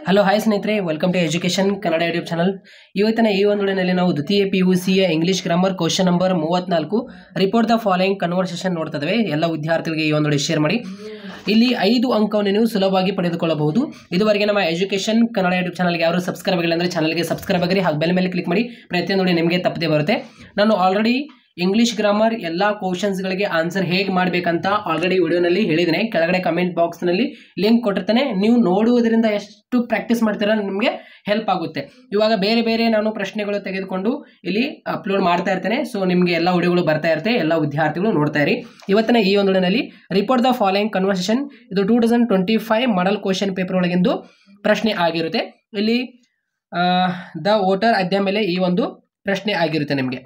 Hello hi ಸ್ನೇಹಿತರೆ, welcome to education Kannada YouTube channel. ಇವತ್ತಿನ ಈ ಒಂದು ವಿಡಿಯೋನಲ್ಲಿ ನಾವು ದ್ವಿತೀಯ PUCಯ English grammar question number 34 report the following conversation ನೋಡ್ತಾ ಇದ್ದೇವೆ. ಎಲ್ಲ ವಿದ್ಯಾರ್ಥಿಗಳಿಗೆ ಈ ಒಂದು ವಿಡಿಯೋ ಶೇರ್ ಮಾಡಿ. ಇಲ್ಲಿ 5 ಅಂಕವನ್ನು ನೀವು ಸುಲಭವಾಗಿ ಪಡೆದುಕೊಳ್ಳಬಹುದು. ಇದುವರೆಗೆ ನಮ್ಮ ಎಜುಕೇಷನ್ ಕನ್ನಡ ಯೂಟ್ಯೂಬ್ ಚಾನಲ್ಗೆ ಯಾರು ಸಬ್ಸ್ಕ್ರೈಬ್ ಆಗಿಲ್ಲ ಅಂದರೆ ಚಾನಲ್ಗೆ ಸಬ್ಸ್ಕ್ರೈಬ್ ಆಗಿರಿ, ಹಾಗೆ ಬೆಲ್ ಮೇಲೆ ಕ್ಲಿಕ್ ಮಾಡಿ. ಪ್ರತಿಯೊಂದು ನೋಡಿ ನಿಮಗೆ ತಪ್ಪದೇ ಬರುತ್ತೆ. ನಾನು ಆಲ್ರೆಡಿ ಇಂಗ್ಲಿಷ್ ಗ್ರಾಮರ್ ಎಲ್ಲ ಕ್ವಶನ್ಸ್ಗಳಿಗೆ ಆನ್ಸರ್ ಹೇಗೆ ಮಾಡಬೇಕಂತ ಆಲ್ರೆಡಿ ವಿಡಿಯೋನಲ್ಲಿ ಹೇಳಿದ್ದೇನೆ. ಕೆಳಗಡೆ ಕಮೆಂಟ್ ಬಾಕ್ಸ್ನಲ್ಲಿ ಲಿಂಕ್ ಕೊಟ್ಟಿರ್ತಾನೆ. ನೀವು ನೋಡುವುದರಿಂದ ಎಷ್ಟು ಪ್ರಾಕ್ಟೀಸ್ ಮಾಡ್ತೀರಾ ನಿಮಗೆ ಹೆಲ್ಪ್ ಆಗುತ್ತೆ. ಇವಾಗ ಬೇರೆ ಬೇರೆ ನಾನು ಪ್ರಶ್ನೆಗಳು ತೆಗೆದುಕೊಂಡು ಇಲ್ಲಿ ಅಪ್ಲೋಡ್ ಮಾಡ್ತಾ ಇರ್ತೇನೆ. ಸೊ ನಿಮಗೆ ಎಲ್ಲ ವಿಡಿಯೋಗಳು ಬರ್ತಾ ಇರುತ್ತೆ, ಎಲ್ಲ ವಿದ್ಯಾರ್ಥಿಗಳು ನೋಡ್ತಾ ಇರಿ. ಇವತ್ತಿನ ಈ ಒಂದು ವಿಡಿಯೋನಲ್ಲಿ ರಿಪೋರ್ಟ್ ದ ಫಾಲೋಯಿಂಗ್ ಕನ್ವರ್ಸೇಷನ್, ಇದು 2025 ಮಾಡಲ್ ಕ್ವಶನ್ ಪೇಪರ್ ಒಳಗಿಂದು ಪ್ರಶ್ನೆ ಆಗಿರುತ್ತೆ. ಇಲ್ಲಿ ದ ವೋಟರ್ ಅಧ್ಯಾಯ ಮೇಲೆ ಈ ಒಂದು ಪ್ರಶ್ನೆ ಆಗಿರುತ್ತೆ ನಿಮಗೆ,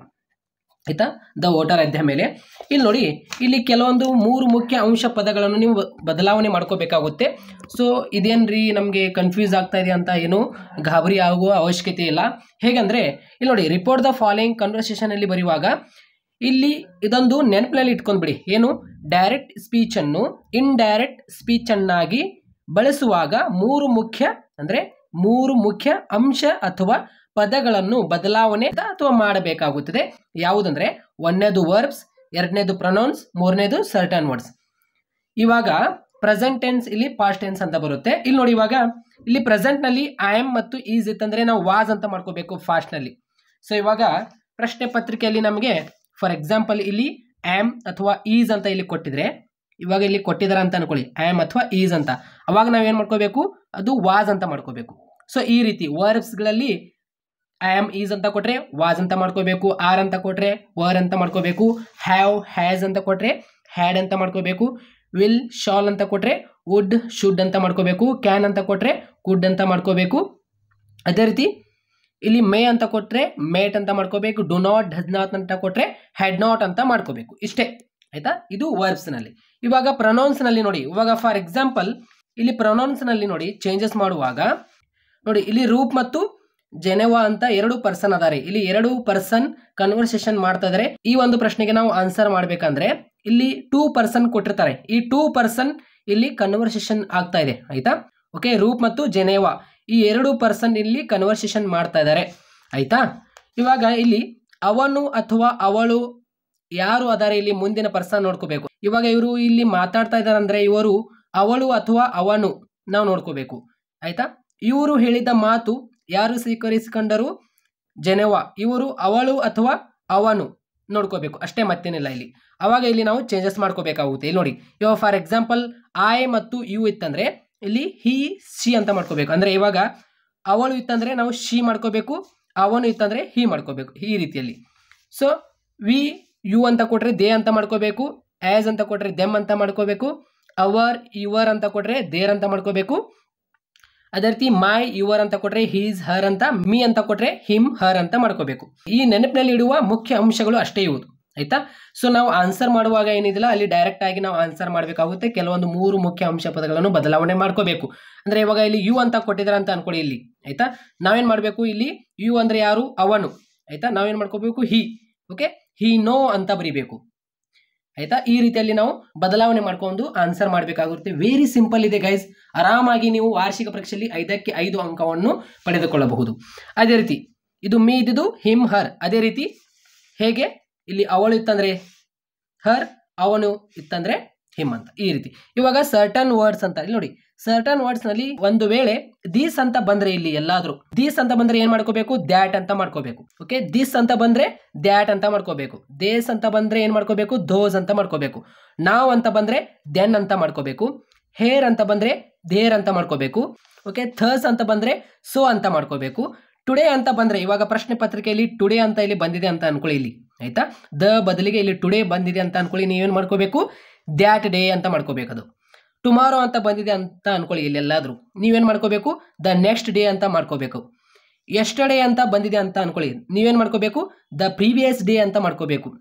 ಆಯ್ತಾ. ದ ವೋಟರ್ ಅಧ್ಯಾಯ ಮೇಲೆ ಇಲ್ಲಿ ನೋಡಿ, ಇಲ್ಲಿ ಕೆಲವೊಂದು 3 ಮುಖ್ಯ ಅಂಶ ಪದಗಳನ್ನು ನೀವು ಬದಲಾವಣೆ ಮಾಡ್ಕೋಬೇಕಾಗುತ್ತೆ. ಸೊ ಇದೇನ್ರಿ ನಮಗೆ ಕನ್ಫ್ಯೂಸ್ ಆಗ್ತಾ ಇದೆ ಅಂತ ಏನು ಗಾಬರಿ ಆಗುವ ಅವಶ್ಯಕತೆ ಇಲ್ಲ. ಹೇಗಂದ್ರೆ ಇಲ್ಲಿ ನೋಡಿ, ರಿಪೋರ್ಟ್ ದ ಫಾಲೋಯಿಂಗ್ ಕನ್ವರ್ಸೇಷನ್ ಅಲ್ಲಿ ಬರೆಯುವಾಗ ಇಲ್ಲಿ ಇದೊಂದು ನೆನಪಿನಲ್ಲಿ ಇಟ್ಕೊಂಡ್ಬಿಡಿ. ಏನು, ಡೈರೆಕ್ಟ್ ಸ್ಪೀಚ್ ಅನ್ನು ಇಂಡೈರೆಕ್ಟ್ ಸ್ಪೀಚ್ ಅನ್ನಾಗಿ ಬಳಸುವಾಗ 3 ಮುಖ್ಯ ಅಂಶ ಅಥವಾ ಪದಗಳನ್ನು ಬದಲಾವಣೆ ಅಥವಾ ಮಾಡಬೇಕಾಗುತ್ತದೆ. ಯಾವುದಂದ್ರೆ, 1ನೇದು ವರ್ಬ್ಸ್, 2ನೇದು ಪ್ರೊನೌನ್ಸ್, 3ನೇದು ಸರ್ಟನ್ ವರ್ಡ್ಸ್. ಇವಾಗ ಪ್ರೆಸೆಂಟ್ ಟೆನ್ಸ್ ಇಲ್ಲಿ ಪಾಸ್ಟ್ ಟೆನ್ಸ್ ಅಂತ ಬರುತ್ತೆ. ಇಲ್ಲಿ ನೋಡಿ, ಇವಾಗ ಇಲ್ಲಿ ಪ್ರೆಸೆಂಟ್ ನಲ್ಲಿ ಐ ಆಮ್ ಮತ್ತು ಈಸ್ ಇತ್ತಂದ್ರೆ ನಾವು ವಾಸ್ ಅಂತ ಮಾಡ್ಕೋಬೇಕು ಫಾಸ್ಟ್ ನಲ್ಲಿ. ಸೊ ಇವಾಗ ಪ್ರಶ್ನೆ ಪತ್ರಿಕೆಯಲ್ಲಿ ನಮಗೆ ಫಾರ್ ಎಕ್ಸಾಂಪಲ್ ಇಲ್ಲಿ ಆಮ್ ಅಥವಾ ಈಸ್ ಅಂತ ಇಲ್ಲಿ ಕೊಟ್ಟಿದ್ರೆ, ಇವಾಗ ಇಲ್ಲಿ ಕೊಟ್ಟಿದಾರ ಅಂತ ಅನ್ಕೊಳ್ಳಿ, ಆಮ್ ಅಥವಾ ಈಸ್ ಅಂತ, ಅವಾಗ ನಾವೇನ್ ಮಾಡ್ಕೋಬೇಕು, ಅದು ವಾಸ್ ಅಂತ ಮಾಡ್ಕೋಬೇಕು. ಸೊ ಈ ರೀತಿ ವರ್ಬ್ಸ್ ಗಳಲ್ಲಿ ಐ ಆಮ್ ಈಸ್ ಅಂತ ಕೊಟ್ರೆ ವಾಸ್ ಅಂತ ಮಾಡ್ಕೋಬೇಕು, ಆರ್ ಅಂತ ಕೊಟ್ರೆ ವರ್ ಅಂತ ಮಾಡ್ಕೋಬೇಕು, ಹ್ಯಾವ್ ಹ್ಯಾಸ್ ಅಂತ ಕೊಟ್ರೆ ಹ್ಯಾಡ್ ಅಂತ ಮಾಡ್ಕೋಬೇಕು, ವಿಲ್ ಶಾಲ್ ಅಂತ ಕೊಟ್ರೆ ವುಡ್ ಶುಡ್ ಅಂತ ಮಾಡ್ಕೋಬೇಕು, ಕ್ಯಾನ್ ಅಂತ ಕೊಟ್ರೆ ಕುಡ್ ಅಂತ ಮಾಡ್ಕೋಬೇಕು. ಅದೇ ರೀತಿ ಇಲ್ಲಿ ಮೇ ಅಂತ ಕೊಟ್ರೆ ಮೇಟ್ ಅಂತ ಮಾಡ್ಕೋಬೇಕು, ಡು ನಾಟ್ ಡಸ್ ನಾಟ್ ಅಂತ ಕೊಟ್ರೆ ಹ್ಯಾಡ್ ನಾಟ್ ಅಂತ ಮಾಡ್ಕೋಬೇಕು. ಇಷ್ಟೇ, ಆಯ್ತಾ. ಇದು ವರ್ಬ್ಸ್ ನಲ್ಲಿ. ಇವಾಗ ಪ್ರೊನೌನ್ಸ್ ನಲ್ಲಿ ನೋಡಿ, ಇವಾಗ ಫಾರ್ ಎಕ್ಸಾಂಪಲ್ ಇಲ್ಲಿ ಪ್ರೊನೌನ್ಸ್ ನಲ್ಲಿ ನೋಡಿ ಚೇಂಜಸ್ ಮಾಡುವಾಗ ನೋಡಿ, ಇಲ್ಲಿ ರೂಪ್ ಮತ್ತು ಜೆನೆವಾ ಅಂತ 2 ಪರ್ಸನ್ ಅದಾರೆ. ಇಲ್ಲಿ 2 ಪರ್ಸನ್ ಕನ್ವರ್ಸೇಷನ್ ಮಾಡ್ತಾ ಇದಾರೆ. ಈ ಒಂದು ಪ್ರಶ್ನೆಗೆ ನಾವು ಆನ್ಸರ್ ಮಾಡ್ಬೇಕಂದ್ರೆ ಇಲ್ಲಿ 2 ಪರ್ಸನ್ ಕೊಟ್ಟಿರ್ತಾರೆ. ಈ 2 ಪರ್ಸನ್ ಇಲ್ಲಿ ಕನ್ವರ್ಸೇಷನ್ ಆಗ್ತಾ ಇದೆ, ಆಯ್ತಾ. ಓಕೆ, ರೂಪ್ ಮತ್ತು ಜೆನೆವಾ ಈ 2 ಪರ್ಸನ್ ಇಲ್ಲಿ ಕನ್ವರ್ಸೇಷನ್ ಮಾಡ್ತಾ ಇದ್ದಾರೆ, ಆಯ್ತಾ. ಇವಾಗ ಇಲ್ಲಿ ಅವನು ಅಥವಾ ಅವಳು ಯಾರು ಅದಾರೆ, ಇಲ್ಲಿ ಮುಂದಿನ ಪರ್ಸನ್ ನೋಡ್ಕೋಬೇಕು. ಇವಾಗ ಇವರು ಇಲ್ಲಿ ಮಾತಾಡ್ತಾ ಇದಾರೆ ಅಂದ್ರೆ ಇವರು ಅವಳು ಅಥವಾ ಅವನು ನಾವು ನೋಡ್ಕೋಬೇಕು, ಆಯ್ತಾ. ಇವರು ಹೇಳಿದ ಮಾತು ಯಾರು ಸ್ವೀಕರಿಸಿಕೊಂಡರು, ಜೆನೆವಾ. ಇವರು ಅವಳು ಅಥವಾ ಅವನು ನೋಡ್ಕೋಬೇಕು, ಅಷ್ಟೇ, ಮತ್ತೇನಿಲ್ಲ ಇಲ್ಲಿ. ಅವಾಗ ಇಲ್ಲಿ ನಾವು ಚೇಂಜಸ್ ಮಾಡ್ಕೋಬೇಕಾಗುತ್ತೆ. ಇಲ್ಲಿ ನೋಡಿ, ಇವಾಗ ಫಾರ್ ಎಕ್ಸಾಂಪಲ್ ಐ ಮತ್ತು ಯು ಇತ್ತಂದ್ರೆ ಇಲ್ಲಿ ಹಿ ಶಿ ಅಂತ ಮಾಡ್ಕೋಬೇಕು. ಅಂದ್ರೆ ಇವಾಗ ಅವಳು ಇತ್ತಂದ್ರೆ ನಾವು ಶಿ ಮಾಡ್ಕೋಬೇಕು, ಅವನು ಇತ್ತಂದ್ರೆ ಹಿ ಮಾಡ್ಕೋಬೇಕು, ಈ ರೀತಿಯಲ್ಲಿ. ಸೊ ವಿ ಯು ಅಂತ ಕೊಟ್ರೆ ದೇ ಅಂತ ಮಾಡ್ಕೋಬೇಕು, ಆಸ್ ಅಂತ ಕೊಟ್ರೆ ದೆಮ್ ಅಂತ ಮಾಡ್ಕೋಬೇಕು, ಅವರ್ ಯುವರ್ ಅಂತ ಕೊಟ್ರೆ ದೇರ್ ಅಂತ ಮಾಡ್ಕೋಬೇಕು. ಅದೇ ರೀತಿ ಮೈ ಯುವರ್ ಅಂತ ಕೊಟ್ರೆ ಹೀಸ್ ಹರ್ ಅಂತ, ಮೀ ಅಂತ ಕೊಟ್ರೆ ಹಿಮ್ ಹರ್ ಅಂತ ಮಾಡ್ಕೋಬೇಕು. ಈ ನೆನಪಿನಲ್ಲಿ ಇಡುವ ಮುಖ್ಯ ಅಂಶಗಳು ಅಷ್ಟೇ ಇವುದು, ಆಯ್ತಾ. ಸೊ ನಾವು ಆನ್ಸರ್ ಮಾಡುವಾಗ ಏನಿದಿಲ್ಲ, ಅಲ್ಲಿ ಡೈರೆಕ್ಟ್ ಆಗಿ ನಾವು ಆನ್ಸರ್ ಮಾಡಬೇಕಾಗುತ್ತೆ. ಕೆಲವೊಂದು 3 ಮುಖ್ಯ ಅಂಶ ಪದಗಳನ್ನು ಬದಲಾವಣೆ ಮಾಡ್ಕೋಬೇಕು. ಅಂದ್ರೆ ಇವಾಗ ಇಲ್ಲಿ ಯು ಅಂತ ಕೊಟ್ಟಿದ್ದಾರೆ ಅಂತ ಅನ್ಕೊಳ್ಳಿ ಇಲ್ಲಿ, ಆಯ್ತಾ. ನಾವೇನ್ ಮಾಡ್ಬೇಕು, ಇಲ್ಲಿ ಯು ಅಂದ್ರೆ ಯಾರು, ಅವನು, ಆಯ್ತಾ. ನಾವೇನ್ ಮಾಡ್ಕೋಬೇಕು, ಹಿ. ಓಕೆ, ಹಿ ನೋ ಅಂತ ಬರಿಬೇಕು, ಆಯ್ತಾ. ಈ ರೀತಿಯಲ್ಲಿ ನಾವು ಬದಲಾವಣೆ ಮಾಡ್ಕೊಂಡು ಆನ್ಸರ್ ಮಾಡಬೇಕಾಗುತ್ತೆ. ವೆರಿ ಸಿಂಪಲ್ ಇದೆ ಗೈಸ್. ಆರಾಮಾಗಿ ನೀವು ವಾರ್ಷಿಕ ಪರೀಕ್ಷೆಯಲ್ಲಿ 5ಕ್ಕೆ 5 ಅಂಕವನ್ನು ಪಡೆದುಕೊಳ್ಳಬಹುದು. ಅದೇ ರೀತಿ ಇದು ಮೀ ಇದ್ದು ಹಿಮ್ ಹರ್. ಅದೇ ರೀತಿ ಹೇಗೆ ಇಲ್ಲಿ ಅವಳು ಇತ್ತಂದ್ರೆ ಹರ್, ಅವನು ಇತ್ತಂದ್ರೆ ಹಿಮ್ ಅಂತ, ಈ ರೀತಿ. ಇವಾಗ ಸರ್ಟನ್ ವರ್ಡ್ಸ್ ಅಂತ ಇಲ್ಲಿ ನೋಡಿ, ಸರ್ಟನ್ ವರ್ಡ್ಸ್ ನಲ್ಲಿ ಒಂದು ವೇಳೆ ದೀಸ್ ಅಂತ ಬಂದ್ರೆ, ಇಲ್ಲಿ ಎಲ್ಲಾದ್ರೂ ದೀಸ್ ಅಂತ ಬಂದ್ರೆ ಏನ್ ಮಾಡ್ಕೋಬೇಕು, ದ್ಯಾಟ್ ಅಂತ ಮಾಡ್ಕೋಬೇಕು. ಓಕೆ, ದಿಸ್ ಅಂತ ಬಂದ್ರೆ ದ್ಯಾಟ್ ಅಂತ ಮಾಡ್ಕೋಬೇಕು. ದೇಸ್ ಅಂತ ಬಂದ್ರೆ ಏನ್ ಮಾಡ್ಕೋಬೇಕು, ದೋಸ್ ಅಂತ ಮಾಡ್ಕೋಬೇಕು. ನಾವ್ ಅಂತ ಬಂದ್ರೆ ದೆನ್ ಅಂತ ಮಾಡ್ಕೋಬೇಕು. ಹೇರ್ ಅಂತ ಬಂದ್ರೆ ದೇರ್ ಅಂತ ಮಾಡ್ಕೋಬೇಕು. ಓಕೆ, ಥರ್ಸ್ ಅಂತ ಬಂದ್ರೆ ಸೋ ಅಂತ ಮಾಡ್ಕೋಬೇಕು. ಟುಡೇ ಅಂತ ಬಂದ್ರೆ, ಇವಾಗ ಪ್ರಶ್ನೆ ಪತ್ರಿಕೆಯಲ್ಲಿ ಟುಡೇ ಅಂತ ಇಲ್ಲಿ ಬಂದಿದೆ ಅಂತ ಅನ್ಕೊಳ್ಳಿ ಇಲ್ಲಿ, ಆಯ್ತಾ. ದ ಬದಲಿಗೆ ಇಲ್ಲಿ ಟುಡೇ ಬಂದಿದೆ ಅಂತ ಅನ್ಕೊಳ್ಳಿ, ನೀವೇನ್ ಮಾಡ್ಕೋಬೇಕು, ದ್ಯಾಟ್ ಡೇ ಅಂತ ಮಾಡ್ಕೋಬೇಕು. ಅದು ಟುಮಾರೋ ಅಂತ ಬಂದಿದೆ ಅಂತ ಅನ್ಕೊಳ್ಳಿ ಇಲ್ಲಿ ಎಲ್ಲಾದ್ರೂ, ನೀವೇನ್ ಮಾಡ್ಕೋಬೇಕು, ದ ನೆಕ್ಸ್ಟ್ ಡೇ ಅಂತ ಮಾಡ್ಕೋಬೇಕು. ಎಸ್ಟರ್ಡೇ ಅಂತ ಬಂದಿದೆ ಅಂತ ಅನ್ಕೊಳ್ಳಿ, ನೀವೇನ್ ಮಾಡ್ಕೋಬೇಕು, ದ ಪ್ರೀವಿಯಸ್ ಡೇ ಅಂತ ಮಾಡ್ಕೋಬೇಕು.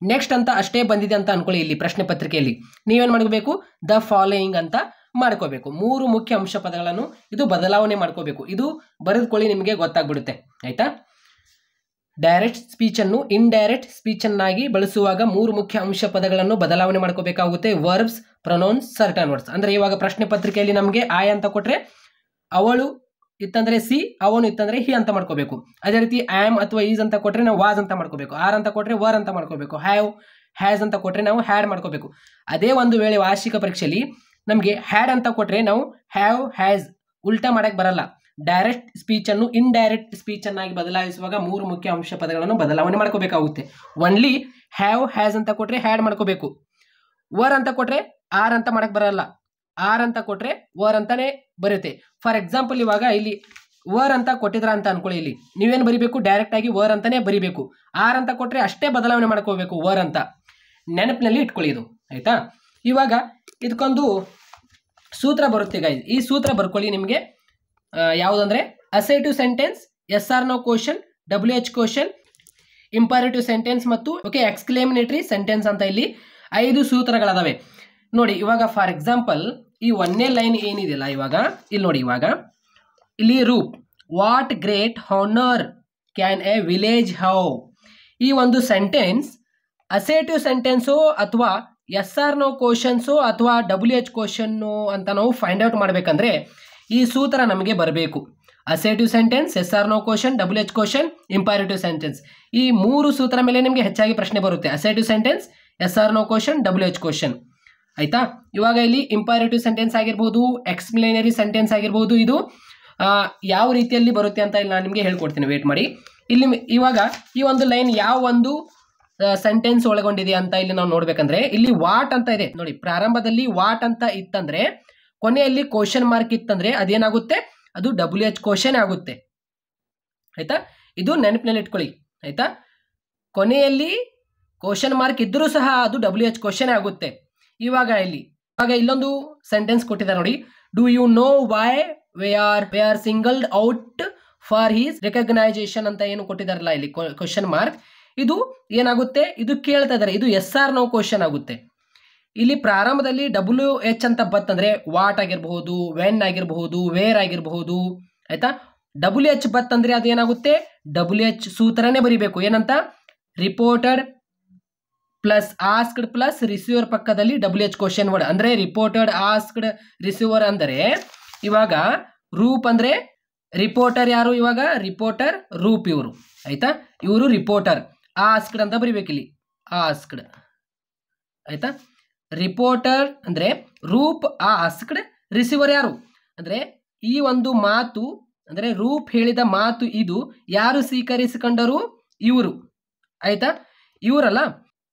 ನೆಕ್ಸ್ಟ್ ಅಂತ ಅಷ್ಟೇ ಬಂದಿದೆ ಅಂತ ಅನ್ಕೊಳ್ಳಿ ಇಲ್ಲಿ ಪ್ರಶ್ನೆ ಪತ್ರಿಕೆಯಲ್ಲಿ, ನೀವೇನ್ ಮಾಡ್ಕೋಬೇಕು, ದ ಫಾಲೋಯಿಂಗ್ ಅಂತ ಮಾಡ್ಕೋಬೇಕು. 3 ಮುಖ್ಯ ಅಂಶ ಪದಗಳನ್ನು ಇದು ಬದಲಾವಣೆ ಮಾಡ್ಕೋಬೇಕು. ಇದು ಬರೆದುಕೊಳ್ಳಿ, ನಿಮಗೆ ಗೊತ್ತಾಗ್ಬಿಡುತ್ತೆ, ಆಯ್ತಾ. ಡೈರೆಕ್ಟ್ ಸ್ಪೀಚ್ ಅನ್ನು ಇಂಡೈರೆಕ್ಟ್ ಸ್ಪೀಚ್ ಅನ್ನಾಗಿ ಬಳಸುವಾಗ 3 ಮುಖ್ಯ ಅಂಶ ಪದಗಳನ್ನು ಬದಲಾವಣೆ ಮಾಡ್ಕೋಬೇಕಾಗುತ್ತೆ. Verbs, pronouns, certain words. ಅಂದ್ರೆ ಇವಾಗ ಪ್ರಶ್ನೆ ಪತ್ರಿಕೆಯಲ್ಲಿ ನಮಗೆ ಐ ಅಂತ ಕೊಟ್ರೆ ಅವಳು ಇತ್ತಂದ್ರೆ ಸಿ, ಅವನು ಇತ್ತಂದ್ರೆ ಹಿ ಅಂತ ಮಾಡ್ಕೋಬೇಕು. ಅದೇ ರೀತಿ ಆಮ್ ಅಥವಾ ಈಸ್ ಅಂತ ಕೊಟ್ರೆ ನಾವು ವಾಸ್ ಅಂತ ಮಾಡ್ಕೋಬೇಕು. ಆರ್ ಅಂತ ಕೊಟ್ರೆ ವರ್ ಅಂತ ಮಾಡ್ಕೋಬೇಕು. ಹ್ಯಾವ್ ಹ್ಯಾಸ್ ಅಂತ ಕೊಟ್ರೆ ನಾವು ಹ್ಯಾಡ್ ಮಾಡ್ಕೋಬೇಕು. ಅದೇ ಒಂದು ವೇಳೆ ವಾರ್ಷಿಕ ಪರೀಕ್ಷೆಯಲ್ಲಿ ನಮಗೆ ಹ್ಯಾಡ್ ಅಂತ ಕೊಟ್ರೆ ನಾವು ಹ್ಯಾವ್ ಹ್ಯಾಸ್ ಉಲ್ಟಾ ಮಾಡಕ್ ಬರಲ್ಲ. ಡೈರೆಕ್ಟ್ ಸ್ಪೀಚ್ ಅನ್ನು ಇಂಡೈರೆಕ್ಟ್ ಸ್ಪೀಚ್ ಅನ್ನಾಗಿ ಬದಲಾಯಿಸುವಾಗ 3 ಮುಖ್ಯ ಅಂಶ ಪದಗಳನ್ನು ಬದಲಾವಣೆ ಮಾಡ್ಕೋಬೇಕಾಗುತ್ತೆ. ಒನ್ಲಿ ಹ್ಯಾವ್ ಹ್ಯಾಸ್ ಅಂತ ಕೊಟ್ರೆ ಹ್ಯಾಡ್ ಮಾಡ್ಕೋಬೇಕು. ವರ್ ಅಂತ ಕೊಟ್ರೆ ಆರ್ ಅಂತ ಮಾಡಕ್ ಬರಲ್ಲ. ಆರ್ ಅಂತ ಕೊಟ್ರೆ ವರ್ ಅಂತಾನೆ ಬರುತ್ತೆ. ಫಾರ್ ಎಕ್ಸಾಂಪಲ್ ಇವಾಗ ಇಲ್ಲಿ ವರ್ ಅಂತ ಕೊಟ್ಟಿದ್ರ ಅಂತ ಅನ್ಕೊಳ್ಳಿ. ಇಲ್ಲಿ ನೀವೇನು ಬರಿಬೇಕು, ಡೈರೆಕ್ಟ್ ಆಗಿ ವರ್ ಅಂತಾನೆ ಬರಿಬೇಕು. ಆರ್ ಅಂತ ಕೊಟ್ರೆ ಅಷ್ಟೇ ಬದಲಾವಣೆ ಮಾಡ್ಕೋಬೇಕು ವರ್ ಅಂತ. ನೆನಪಿನಲ್ಲಿ ಇಟ್ಕೊಳ್ಳಿ ಇದು, ಆಯ್ತಾ. ಇವಾಗ ಇದಕ್ಕೊಂದು ಸೂತ್ರ ಬರುತ್ತೆ ಗೈಸ್. ಈ ಸೂತ್ರ ಬರ್ಕೊಳ್ಳಿ ನಿಮಗೆ. ಯಾವುದಂದ್ರೆ assertive sentence, yes or no question, WH question, imperative sentence ಮತ್ತು ಎಕ್ಸ್ಕ್ಲೇಮೇಟರಿ ಸೆಂಟೆನ್ಸ್ ಅಂತ ಇಲ್ಲಿ 5 ಸೂತ್ರಗಳದಾವೆ ನೋಡಿ. ಇವಾಗ ಫಾರ್ ಎಕ್ಸಾಂಪಲ್ ಈ 1ನೇ ಲೈನ್ ಏನಿದೆಯಲ್ಲ, ಇವಾಗ ಇಲ್ಲಿ ನೋಡಿ. ಇವಾಗ ಇಲ್ಲಿ Roop what great honour can a village have. ಈ ಒಂದು ಸೆಂಟೆನ್ಸ್ ಅಸರ್ಟಿವ್ ಸೆಂಟೆನ್ಸು ಅಥವಾ ಎಸ್ ಆರ್ ನೋ ಕ್ವಶನ್ಸು ಅಥವಾ WH ಕ್ವಶನ್ನು ಅಂತ ನಾವು ಫೈಂಡ್ ಔಟ್ ಮಾಡಬೇಕಂದ್ರೆ ಈ ಸೂತ್ರ ನಮಗೆ ಬರಬೇಕು. Assertive sentence, yes or no question, WH question, imperative sentence. ಈ 3 ಸೂತ್ರ ಮೇಲೆ ನಿಮಗೆ ಹೆಚ್ಚಾಗಿ ಪ್ರಶ್ನೆ ಬರುತ್ತೆ. Assertive sentence, yes or no question, WH question, ಆಯ್ತಾ. ಇವಾಗ ಇಲ್ಲಿ ಇಂಪರೇಟಿವ್ ಸೆಂಟೆನ್ಸ್ ಆಗಿರ್ಬೋದು, ಎಕ್ಸ್ಪ್ಲೇನರಿ ಸೆಂಟೆನ್ಸ್ ಆಗಿರ್ಬೋದು, ಇದು ಯಾವ ರೀತಿಯಲ್ಲಿ ಬರುತ್ತೆ ಅಂತ ಇಲ್ಲಿ ನಾನು ನಿಮಗೆ ಹೇಳ್ಕೊಡ್ತೀನಿ, ವೇಟ್ ಮಾಡಿ. ಇಲ್ಲಿ ಇವಾಗ ಈ ಒಂದು ಲೈನ್ ಯಾವ ಒಂದು ಸೆಂಟೆನ್ಸ್ ಒಳಗೊಂಡಿದೆ ಅಂತ ಇಲ್ಲಿ ನಾವು ನೋಡ್ಬೇಕಂದ್ರೆ ಇಲ್ಲಿ ವಾಟ್ ಅಂತ ಇದೆ ನೋಡಿ. ಪ್ರಾರಂಭದಲ್ಲಿ ವಾಟ್ ಅಂತ ಇತ್ತಂದ್ರೆ ಕೊನೆಯಲ್ಲಿ ಕ್ವಶನ್ ಮಾರ್ಕ್ ಇತ್ತಂದ್ರೆ ಅದೇನಾಗುತ್ತೆ, ಅದು WH ಕ್ವಶನ್ ಆಗುತ್ತೆ, ಆಯ್ತಾ. ಇದು ನೆನಪಿನಲ್ಲಿ ಇಟ್ಕೊಳ್ಳಿ, ಆಯ್ತಾ. ಕೊನೆಯಲ್ಲಿ ಕ್ವಶನ್ ಮಾರ್ಕ್ ಇದ್ರೂ ಸಹ ಅದು WH ಕ್ವಶನ್ ಆಗುತ್ತೆ. ಇವಾಗ ಇಲ್ಲೊಂದು ಸೆಂಟೆನ್ಸ್ ಕೊಟ್ಟಿದ್ದಾರೆ ನೋಡಿ. Do you know why we are singled out for his recognisation ಅಂತ ಏನು ಕೊಟ್ಟಿದಾರಲ್ಲ ಇಲ್ಲಿ ಕ್ವಶನ್ ಮಾರ್ಕ್, ಇದು ಏನಾಗುತ್ತೆ, ಇದು ಕೇಳ್ತಾ ಇದ್ದಾರೆ, ಇದು ಎಸ್ ಆರ್ ನೋ ಕ್ವಶನ್ ಆಗುತ್ತೆ. ಇಲ್ಲಿ ಪ್ರಾರಂಭದಲ್ಲಿ WH ಅಂತ ಬತ್ತಂದ್ರೆ ವಾಟ್ ಆಗಿರಬಹುದು, ವೆನ್ ಆಗಿರಬಹುದು, ವೇರ್ ಆಗಿರಬಹುದು, ಆಯ್ತಾ. WH ಬತ್ತಂದ್ರೆ ಅದೇನಾಗುತ್ತೆ, WH ಸೂತ್ರನೇ ಬರಿಬೇಕು. ಏನಂತ, reported plus asked plus receiver ಪಕ್ಕದಲ್ಲಿ WH ಕ್ವಶನ್ ವರ್ಡ್ ಅಂದ್ರೆ ರಿಪೋರ್ಟೆಡ್, ಆಸ್ಕ್ಡ್, ರಿಸೀವರ್ ಅಂದರೆ ಇವಾಗ ರೂಪ್ ಅಂದ್ರೆ ರಿಪೋರ್ಟರ್ ಯಾರು, ಇವಾಗ ರಿಪೋರ್ಟರ್ ರೂಪ್ ಇವರು, ಆಯ್ತಾ. ಇವರು ರಿಪೋರ್ಟರ್. ಆಸ್ಕ್ಡ್ ಅಂತ ಬರಿಬೇಕಿಲ್ಲಿ, ಆಸ್ಕ್ಡ್, ಆಯ್ತಾ. ರಿಪೋರ್ಟರ್ ಅಂದ್ರೆ ರೂಪ್, ಆಸ್ಕ್ಡ್. ರಿಸೀವರ್ ಯಾರು ಅಂದ್ರೆ ಈ ಒಂದು ಮಾತು ಅಂದ್ರೆ ರೂಪ್ ಹೇಳಿದ ಮಾತು ಇದು ಯಾರು ಸ್ವೀಕರಿಸಿಕೊಂಡರು, ಇವರು, ಆಯ್ತಾ. ಇವರಲ್ಲ